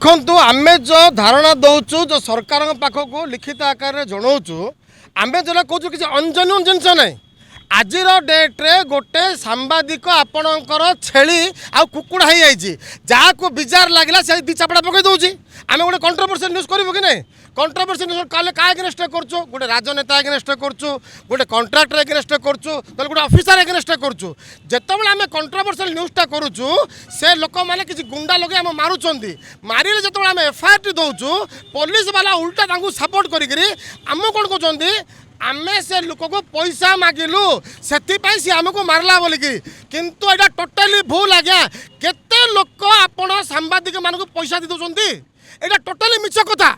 देखु आम जो धारणा दौचु जो सरकार पाखक लिखित आकार जनाऊँ आम जो कहूँ किसी अनजेन्युइन जिनस ना आज डेट्रे गोटे सांबादिक आपणकर छेली आ कुकुड़ा हो जाइए जहाँ को विजार लगला से दी चापड़ा पकई दूसरी आम गोटे कंट्रोवर्शियल न्यूज करूँ कि नहीं कंट्रोवर्शियल न्यूज कले क्या एगेन्स्ट करूँ गोटे राजनेता एगेन्स्ट करूँ गोटे कंट्राक्टर एगेन्स्ट करूँ गोटे ऑफिसर एगेन्स्ट करूँ जितेबाला आम कंट्रोवर्शियल न्यूजटा करूँ से लोक मैंने किसी गुंडा लगे आम मारुंट मारे जो आम एफआईआर टी दौचु पुलिस वाला उल्टा सपोर्ट करी आम कौन कहते आमे से लोक को पैसा मागिलु से सी आमको मारला बोलिकी किंतु एटा टोटाली भूल आज्ञा केते लोक आपण सांबादिक मान पैसा दी दौरान एटा टोटाली मिछ कथा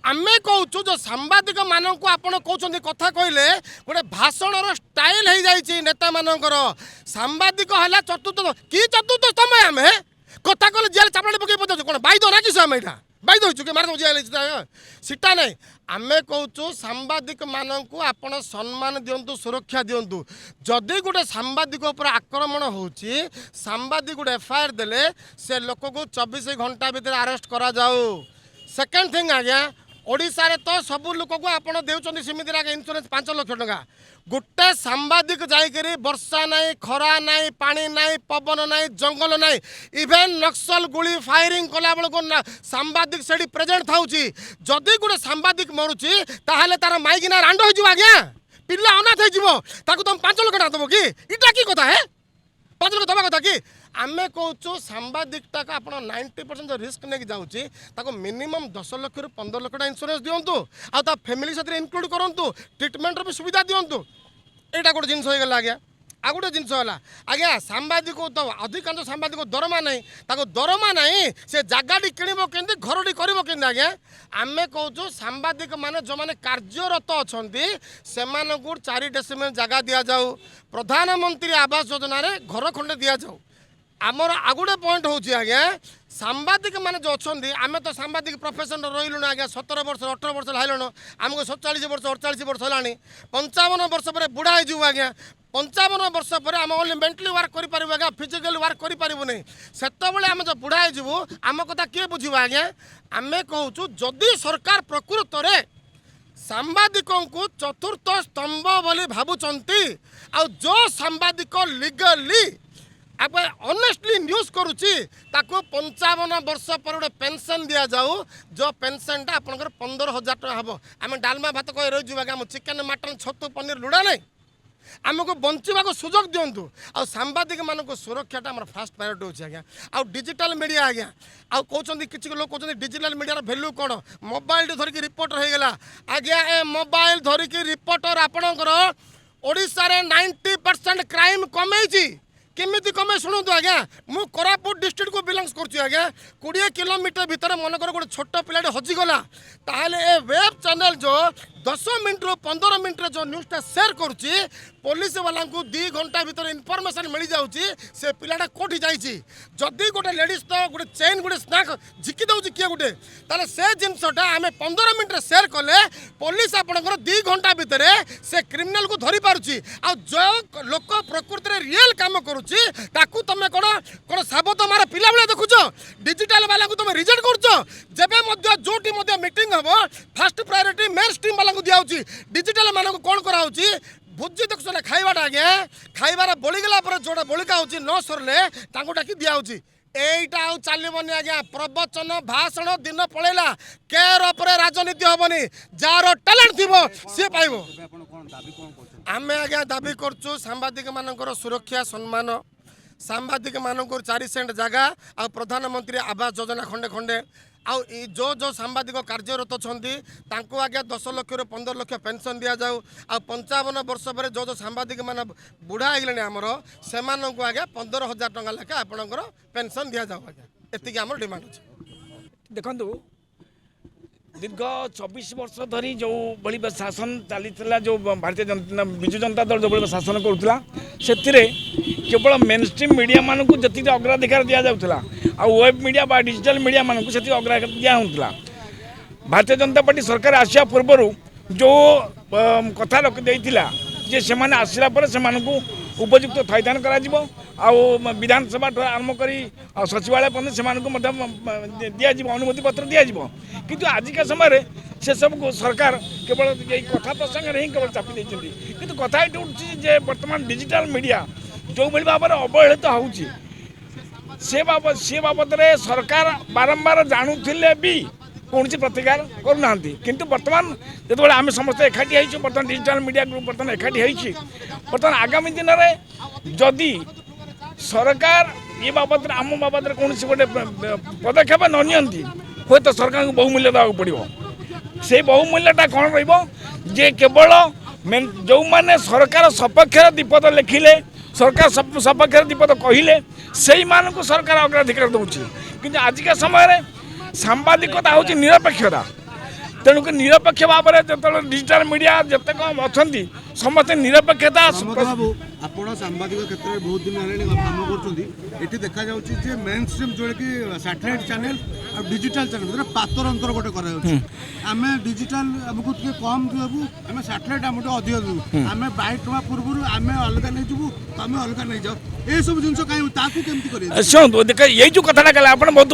आमे कहूँ जो सांबादिक मानक आपण कहते कथा कहले गोटे भाषण स्टाइल हो जाइए नेता मानकर सांबादिक है चतुर्थ कि चतुर्थ स्तंभ आम कथा कहले जेल चापड़ा पकई पचार कौन बैद ना कि आम यहाँ बैद हो चुके मार सीटा नहीं आमे कहूँ सांबादिक मानक आपण सम्मान दिंतु सुरक्षा दिंतु जदि गोटे सांबादिक उपर आक्रमण होची सांबादिक गोटे एफआईआर देले से लोक को 24 घंटा भीतर अरेस्ट करा जाऊ सेकेंड थिंग आज्ञा ओडिशा रे तो सब लोक को आपण देउछन सिमिति आगे इंश्योरेंस 5 लाख टका गोटे सांबादिक जाइकरी वर्षा नाई खरा नाई पानी नाई पवन नाई जंगल नाई इवेन नक्सल गुली फायरिंग कला बेलू सांबादिक से प्रेजेंट थाउची जदि गोटे सांबादिक मरुची ताहले तार माइकिना रांड हो आज्ञा पिला अनाथ हो तुम 5 लाख टका दब कि इटा कि कथा है 5 लाख दबा कथा कि आमे कहूँ सांबादिकटा को आप 90% जो रिस्क नहीं जाऊँगी मिनिमम 10 लाख रु 15 लाख इंश्योरेंस दिंतु आ फैमिली साथ इनक्लूड करूँ ट्रिटमेंट भी सुविधा दिंतु यहाँ गोटे जिनस हो गला आज्ञा आ गोटे जिनस है आज्ञा सांबादिक तो अधिकांश सांबादिक दरमा ना दरमा ना से जगह किणव के घर कर आज्ञा आम कहूँ सांबादिक मान जो मैंने कार्यरत अच्छा से 4 डेसिमेल जगह दि जाऊ प्रधानमंत्री आवास योजना घर खंडे दि जाऊ आमर आगुड़े पॉइंट हूँ आज्ञा सांबादिक मैंने जो अच्छा आम तो सांबादिक प्रोफेशन रही आज्ञा 17 वर्ष 18 वर्ष लाइल आमको 47 वर्ष 48 वर्ष है 55 वर्ष पर बुढ़ा हो आज्ञा 55 वर्ष पर आम ओनली मेंटली वर्क करें आज्ञा फिजिकली वर्क करें से आम जो बुढ़ा हो आम कथा किए बुझे आज्ञा आम कहूँ जदि सरकार प्रकृत में सांबादिकों को चतुर्थ स्तंभ बोली भावुंट आ जो सांबादिक लीगली अब ऑनेस्टली न्यूज करुच्ची 55 वर्ष पर गोटे पेंशन दि जाऊ जो पेंशनटा आपंकर 15,000 टका हम आम डालमा भात कह रही आम चिकेन मटन छतु पनीर लुड़ा नहीं आमको बंचवा सुजोग दिंतु आ सांबादिक मान सुरक्षाटा आम फास्ट प्रायोरिटी होची आज्ञा आ डिजिटल मीडिया आज्ञा आ कहते किसी लोग कहते डिजिटल मीडिया भैल्यू कौन मोबाइल धरिकी रिपोर्टर हो गला आज्ञा ए मोबाइल धरिकी रिपोर्टर आपणकर ओडिशा रे 90% क्राइम कमेची केमिति कमे शुणु आज्ञा मु कोरापुट डिस्ट्रिक्ट को बिलोंग्स करछु आज्ञा 20 किलोमीटर भीतर मनकर गोटे छोट पिलाटे हजिगला ताहले ए वेब चैनल जो 10 मिनट रो 15 मिनट जो न्यूज़टा शेयर करुच्ची पुलिस वाला को 2 घंटा भीतर इनफॉरमेशन मिल जाऊँगी से पिलाटा कोठी जाइए जदि गोटे लेडीज तो गोटे चेन गोटे स्नाक झिकी दौर किए गोटे ताले से जिनसटा आम 15 मिनट शेयर कले पुलिस आपंकर 2 घंटा भितर से क्रिमिनाल को धरी पारुची आ जो लोक प्रकृति में रियल काम करुच्ची ताकू तुम कौन साबत मार पिला बेले देखुच डिजिटल वाला को तुम रिजेक्ट करुच जेबे जोटी मीटिंग हम फास्ट प्रायोरिटी मेन स्ट्रीम वाला को दिया डिजिटल मानक कौन कराऊँगी भोजी देखुच ना खाइबाटा आज्ञा खाइबार बलिगला जोटा बलिका हो न सरले डाकी दिखाऊँगी এইটা আউ চালিবনি আজ্ঞা প্রবচন ভাষণ দিন পড়াইলা কেয়ার উপরে রাজনীতি হবনি যার ট্যালেন্ট থিব সে পাইব আমি আজ্ঞা দাবি করছু সাংবাদিক মানকৰ সুরক্ষা সম্মান সাংবাদিক মানকৰ 4 সেন্ট জায়গা আর প্রধানমন্ত্রী আবাস যোজনা খন্ডে খন্ডে आउ जो जो सांबादिक कार्यरत अच्छा आज्ञा 10 लाख रु 15 लाख पेंशन दि जाऊ आ 55 वर्ष पर जो जो सांबादिक मान बुढ़ा होगले आमर से आज्ञा 15,000 टका लेखा आपंकर पेंशन दि जाऊ आज्ञा एतिक आम डिमांड अच्छे देखु दीर्घ 24 वर्ष धरी जो भाई शासन चली जो भारतीय जनता विजु जनता दल जो भाई शासन करूला से केवल मेन स्ट्रीम मीडिया मानक जी अग्राधिकार दि जाऊला आ वेब मीडिया बा डिजिटल मीडिया मानक से अग्राधिकार दिहला भारतीय जनता पार्टी सरकार आसिया पूर्व जो कथा रखी जे से आसला ଉପଯୁକ୍ତ ଥଇଥାନ କରାଯିବ ଆଉ ବିଧାନସଭା ଠୁ ଆରମ୍ଭ କରି ସଚିବାଳୟ ପର୍ଯ୍ୟନ୍ତ ସେମାନଙ୍କୁ ମଧ୍ୟ ଦିଆଯିବ ଅନୁମତି ପତ୍ର ଦିଆଯିବ କିନ୍ତୁ ଆଜିକା ସମୟରେ ସେସବୁକୁ ସରକାର କେବଳ ଏଇ କଥା ପ୍ରସଙ୍ଗରେ ହିଁ କେବଳ ଚାପି ଦେଇଛନ୍ତି କିନ୍ତୁ କଥା ଏଇଠି ଉଠୁଛି ଯେ ବର୍ତ୍ତମାନ ଡିଜିଟାଲ ମିଡ଼ିଆ ଯେଉଁଭଳି ଭାବରେ ଅବହେଳିତ ହେଉଛି ସେ ବାବଦରେ ସରକାର ବାରମ୍ବାର ଜାଣୁଥିଲେ ବି କୌଣସି ପ୍ରତିକାର କରୁନାହାନ୍ତି କିନ୍ତୁ ବର୍ତ୍ତମାନ ଯେତେବେଳେ ଆମେ ସମସ୍ତେ ଏକାଠି ହେଇଛୁ ବର୍ତ୍ତମାନ ଡିଜିଟାଲ ମିଡ଼ିଆ ଗ୍ରୁପ୍ ବର୍ତ୍ତମାନ ଏକାଠି ହେଇଛି ବର୍ତ୍ତମାନ ଆଗାମୀ ଦିନରେ ଯଦି ସରକାର ଏ ବାବଦରେ ଆମ ବାବଦରେ କୌଣସି ଗୋଟେ ପଦକ୍ଷେପ ନ ନିଅନ୍ତି ହୁଏତ ସରକାରଙ୍କୁ ବହୁମୂଲ୍ୟ ଦେବାକୁ ପଡ଼ିବ সেই ବହୁମୂଲ୍ୟଟା କ'ଣ ରହିବ ଯେ କେବଳ ଯେଉଁମାନେ ସରକାର ସପକ୍ଷରେ ବିପଦ ଲେଖିଲେ ସରକାର ସପକ୍ଷରେ ବିପଦ କହିଲେ ସେଇମାନଙ୍କୁ ସରକାର ଅଗ୍ରାଧିକାର ଦେଉଛି କିନ୍ତୁ ଆଜିକା ସମୟରେ ସାମ୍ବାଦିକତା ହେଉଛି ନିରପେକ୍ଷତା ତେଣୁକି ନିରପେକ୍ଷ ଭାବରେ ଯେତେବେଳେ ଡିଜିଟାଲ ମିଡ଼ିଆ ଯେତେ କମ୍ ଅଛନ୍ତି ସମସ୍ତେ ନିରପେକ୍ଷତା ବାବୁ ଆପଣ ସାମ୍ବାଦିକ କ୍ଷେତ୍ରରେ ବହୁତ ଦିନ ହେଲାଣି କାମ କରୁଛନ୍ତି ଏଠି ଦେଖାଯାଉଛି ଯେ ମେନ୍ ଷ୍ଟ୍ରିମ୍ ଯେଉଁଟାକି ସାଟେଲାଇଟ୍ ଚ୍ୟାନେଲ୍ ଆଉ ଡିଜିଟାଲ ଚ୍ୟାନେଲ୍ ଯେଉଁଟା ପାତର ଅନ୍ତର ଗୋଟେ କରାଯାଉଛି ଆମେ ଡିଜିଟାଲ ଆମକୁ ଟିକେ କମ୍ ଦେବୁ ଆମେ ସାଟେଲାଇଟ୍ ଆମକୁ ଟିକେ ଅଧିକ ଦେବୁ ଆମେ 22 ଟଙ୍କା ପୂର୍ବରୁ ଆମେ ଅଲଗା ନେଇଯିବୁ ତମେ ଅଲଗା ନେଇଯାଅ ଏସବୁ ଜିନିଷ କାହିଁ ତାକୁ କେମିତି କରିବା ଶୁଣନ୍ତୁ ଦେଖ ଏଇ ଯେଉଁ କଥାଟା କଲେ ଆପଣ ବହୁତ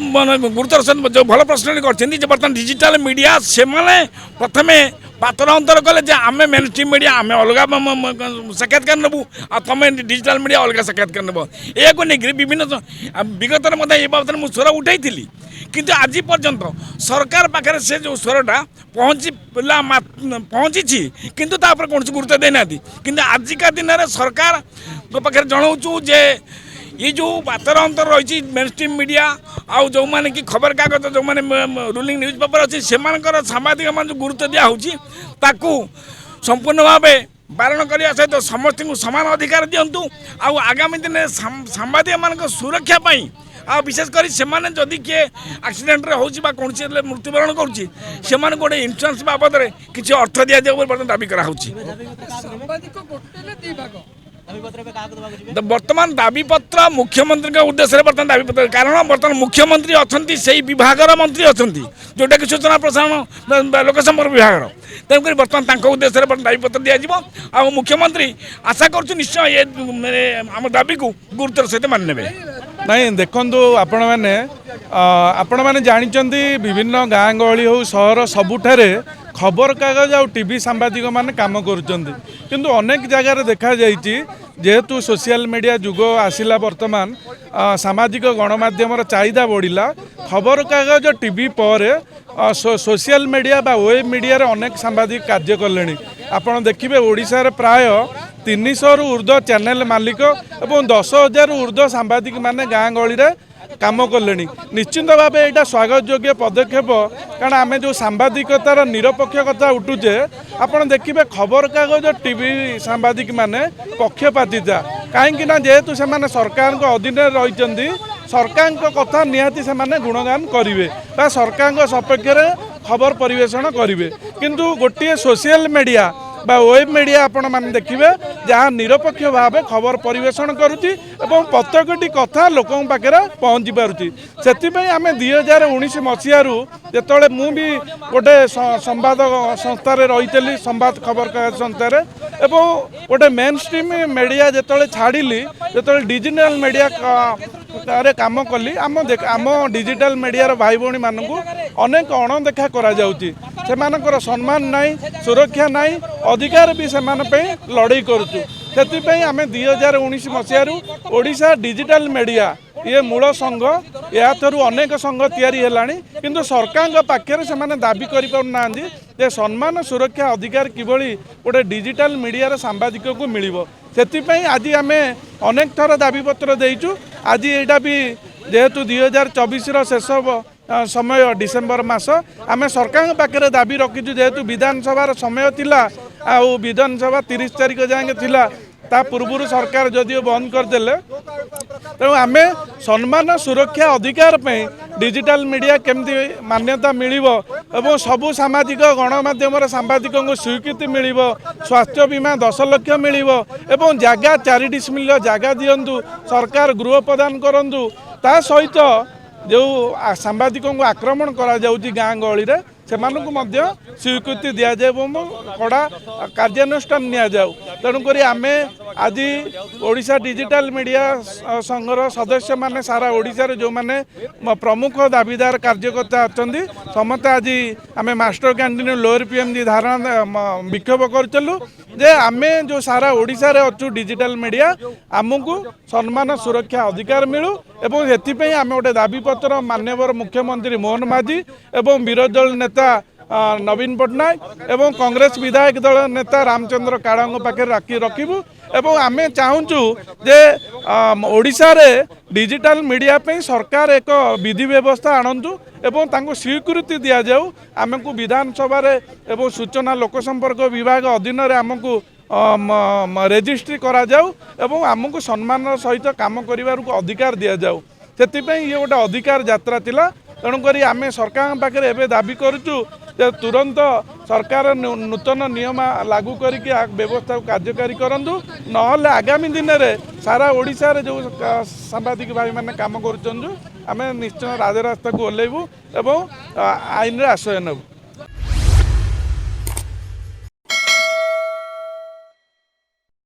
ଗୁରୁତର ଯେଉଁ ଭଲ ପ୍ରଶ୍ନଟି କରିଛନ୍ତି ଯେ ବର୍ତ୍ତମାନ ଡିଜିଟାଲ ମିଡ଼ିଆ ସେମାନେ ପ୍ରଥମେ ପାତର ଅନ୍ତର କଲେ ଯେ ଆମେ ମେନ୍ ଷ୍ଟ୍ରିମ୍ ମିଡ଼ିଆ ଆମେ ଅଲଗା ସାକ୍ଷାତକାର ନେବୁ ଆଉ ତୁମେ ଡିଜିଟାଲ ମିଡ଼ିଆ ଅଲଗା ସାକ୍ଷାତକାର ନେବ ଏହାକୁ ନେଇକରି ବିଭିନ୍ନ ବିଗତରେ ମଧ୍ୟ ଏ ବାବଦରେ ମୁଁ ସ୍ୱର ଉଠାଇଥିଲି କିନ୍ତୁ ଆଜି ପର୍ଯ୍ୟନ୍ତ ସରକାର ପାଖରେ ସେ ଯେଉଁ ସ୍ୱରଟା ପହଞ୍ଚିଛି କିନ୍ତୁ ତା ଉପରେ କୌଣସି ଗୁରୁତ୍ୱ ଦେଇନାହାନ୍ତି କିନ୍ତୁ ଆଜିକା ଦିନରେ ସରକାରଙ୍କ ପାଖରେ ଜଣାଉଛୁ ଯେ ये जो बातर अंतर रही मेन स्ट्रीम मीडिया आउ जो मैंने कि खबर कागज जो मैंने रूलिंग न्यूज पेपर अच्छी से सांबादिक मान जो गुरुत्व दिखाऊ संपूर्ण भाव बारण करने सहित समस्त को सामान अधिकार दिंतु आगामी दिन सांबादिक मान सुरक्षा आ विशेषकर से जदि किए आक्सीडेट हो कौन मृत्युवरण करुँचे गोटे इन्शुरांस बाबद किसी अर्थ दि जाए दाबी कराऊँ बर्तमान दाबीपत्र मुख्यमंत्री उद्देश्य बर्तमान दाबीपत्र कारण बर्तमान मुख्यमंत्री अच्छा से विभाग मंत्री अच्छा जोटा कि सूचना प्रसारण लोक संपर्क विभाग तेणुक बर्तमान उद्देश्य दाबीपत्र दिज्व आ मुख्यमंत्री आशा कर निश्चय ये आम दाबी को गुरुतर सहित मानने नहीं देखु आपण मैंने जानते विभिन्न गाँ गहली हो सहर सबुठारे खबर कागज आ टीवी सांबादिक मैंने काम करुँच अनेक जगार देखा जेहेतु सोशल मीडिया जुग आसिला वर्तमान सामाजिक गणमाध्यम चाहिदा बढ़िला खबर कागज टीवी पर सोशल मीडिया बा वेब मीडिया रे अनेक सांबादिक कार्य कले आपड़ देखिए ओडिशा रे प्राय 300 रु ऊर्ध्व चैनल मालिक और 10,000 रु ऊर्ध्व सांबादिक माने गाँ गहली रे काम कले निश्चित भाव यहाँ स्वागत योग्य पदक्षेप कारण आम जो सांबादिकतार निरपेक्ष कथा उठुचे आपड़ देखिए खबर कागज टीवी सांबादिक माने पक्षपातिता कहीं जेहेतु से सरकार अधीन रही सरकार कथा निहाती से गुणगान करेंगे सरकार सपक्ष खबर परिवेषण करेंगे किंतु गोटे सोशल मीडिया बा वेब मीडिया आपण मैंने देखिए जहाँ निरपेक्ष भाव खबर परिवेषण करुच्ची प्रत्येकटी कथा लोक पाखे पहुँची पारुची से आम 2019 मसीहारू जिते मुझे गोटे संवाद संस्था रही संवाद खबर कागज संस्था गोटे मेन स्ट्रीम मीडिया जिते छाड़ी जो डिजिटल मीडिया काम कली आम डिजिटल मीडिया भाई भाई मानू अनेक अणदेखा कर सम्मान नाई सुरक्षा नाई अधिकार भी से लड़ाई करुचु से आम 2019 मसीहारू ओडिशा डिजिटल मीडिया ये मूल संघ या अनेक संघ तैयारी हेलानी किंतु सरकार पाखे से दाबी कर सम्मान सुरक्षा अधिकार किभली गोटे डिजिटल मीडिया सांबादिक को मिल से आज आम अनेक थर दाबीपत्र देचु आज यहाँ भी जेहेतु 2024 शेष समय डिसेम्बर मास आम सरकार पाखे दाबी रखीचु जेहेतु विधानसभा समय थिला आ विधानसभा 30 तारिख जाए थिला ता पूर्व सरकार जदिव बंद करदे तेणु आम सम्मान सुरक्षा अधिकार डिजिटल मीडिया केमती मान्यता मिलिबो एवं सबु सामाजिक गणमाध्यम सांबादिक को स्वीकृति मिलिबो स्वास्थ्य बीमा 10 लाख मिलिबो एवं जगह 4 डिसमिल जगह दियंतु सरकार गृह प्रदान करंतु ता सहित जो सांबादिक को आक्रमण करा जाउची गाँ गहली रे ସେମାନଙ୍କୁ ମଧ୍ୟ ସ୍ୱୀକୃତି ଦିଆଯାଉ ଏବଂ କଡ଼ା କାର୍ଯ୍ୟାନୁଷ୍ଠାନ ନିଆଯାଉ। ତେଣୁକରି ଆମେ ଆଜି ଓଡ଼ିଶା ଡିଜିଟାଲ ମିଡ଼ିଆ ସଂଘର ସଦସ୍ୟମାନେ ସାରା ଓଡ଼ିଶାରେ ଯେଉଁମାନେ ପ୍ରମୁଖ ଦାବିଦାର କାର୍ଯ୍ୟକର୍ତ୍ତା ଅଛନ୍ତି ସମସ୍ତେ ଆଜି ଆମେ ମାଷ୍ଟର କ୍ୟାଣ୍ଟିନ୍ ଲୋଅର ପିଏମ୍ଜି ଧାରଣା ବିକ୍ଷୋଭ କରିଥିଲୁ ଯେ ଆମେ ଯେଉଁ ସାରା ଓଡ଼ିଶାରେ ଅଛୁ ଡିଜିଟାଲ ମିଡ଼ିଆ ଆମକୁ ସମ୍ମାନ ସୁରକ୍ଷା ଅଧିକାର ମିଳୁ ଏବଂ ସେଥିପାଇଁ ଆମେ ଗୋଟେ ଦାବିପତ୍ର ମାନ୍ୟବର ମୁଖ୍ୟମନ୍ତ୍ରୀ ମୋହନ ମାଝୀ ଏବଂ ବିରୋଧୀ ଦଳ ନେତା ନବୀନ ପଟ୍ଟନାୟକ ଏବଂ କଂଗ୍ରେସ ବିଧାୟକ ଦଳ ନେତା ରାମଚନ୍ଦ୍ର କାଳାଙ୍କ ପାଖରେ ରଖିବୁ ଏବଂ ଆମେ ଚାହୁଁଛୁ ଯେ ଓଡ଼ିଶାରେ ଡିଜିଟାଲ ମିଡ଼ିଆ ପାଇଁ ସରକାର ଏକ ବିଧି ବ୍ୟବସ୍ଥା ଆଣନ୍ତୁ ଏବଂ ତାଙ୍କୁ ସ୍ୱୀକୃତି ଦିଆଯାଉ। ଆମକୁ ବିଧାନସଭାରେ ଏବଂ ସୂଚନା ଲୋକସମ୍ପର୍କ ବିଭାଗ ଅଧୀନରେ ଆମକୁ ରେଜିଷ୍ଟ୍ରି କରାଯାଉ ଏବଂ ଆମକୁ ସମ୍ମାନର ସହିତ କାମ କରିବାରୁ ଅଧିକାର ଦିଆଯାଉ। ସେଥିପାଇଁ ଇଏ ଗୋଟେ ଅଧିକାର ଯାତ୍ରା ଥିଲା। ତେଣୁକରି ଆମେ ସରକାରଙ୍କ ପାଖରେ ଏବେ ଦାବି କରୁଛୁ ଯେ ତୁରନ୍ତ ସରକାର ନୂତନ ନିୟମ ଲାଗୁ କରିକି ବ୍ୟବସ୍ଥାକୁ କାର୍ଯ୍ୟକାରୀ କରନ୍ତୁ, ନହେଲେ ଆଗାମୀ ଦିନରେ ସାରା ଓଡ଼ିଶାରେ ଯେଉଁ ସାମ୍ବାଦିକ ଭାଇମାନେ କାମ କରୁଛନ୍ତି ଆମେ ନିଶ୍ଚୟ ରାଜରାସ୍ତାକୁ ଓହ୍ଲାଇବୁ ଏବଂ ଆଇନରେ ଆଶ୍ରୟ ନେବୁ।